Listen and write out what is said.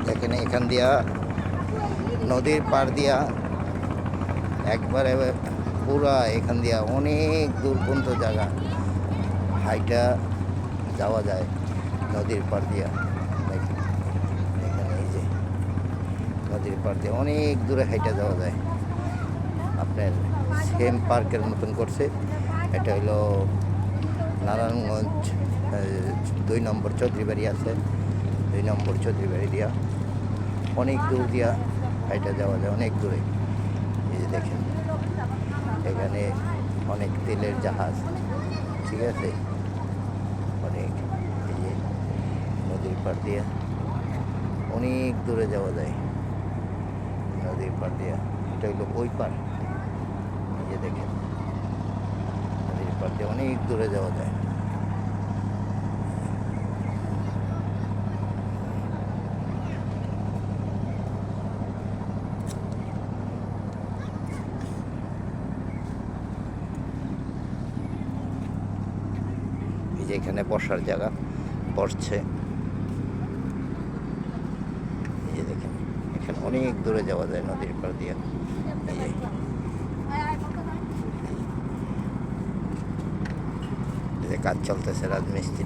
দেখেন এখান দিয়া নদীর পার দিয়া একবারে পুরা এখান দিয়া অনেক দূর পর্যন্ত জায়গা হাইটা যাওয়া যায় নদীর পার দিয়া। দেখেন এখানে এই যে নদীর পার দিয়ে অনেক দূরে হাইটা যাওয়া যায়। আপনার সেম পার্কের মতন করছে। এটা হলো নারায়ণগঞ্জ 2 নম্বর চৌধুরীবাড়ি আছে, 2 নম্বর চৌধুরীবাড়ি দিয়া অনেক দূর দিয়া হাইটা যাওয়া যায়, অনেক দূরে। এই যে দেখেন এখানে অনেক তেলের জাহাজ, ঠিক আছে, অনেক। এই যে নদীর পাড় দিয়ে অনেক দূরে যাওয়া যায় নদীর পাড় দিয়া। এটা হইলো ওই পার। এই যে দেখেন নদীর পাড় দিয়ে অনেক দূরে যাওয়া যায়। এই যে এখানে বসার জায়গা, বসছে। এই যে দেখেন এখানে অনেক দূরে যাওয়া যায় নদীর পাড় দিয়ে। এই যে কাজ চলতেছে রাজমিস্ত্রি।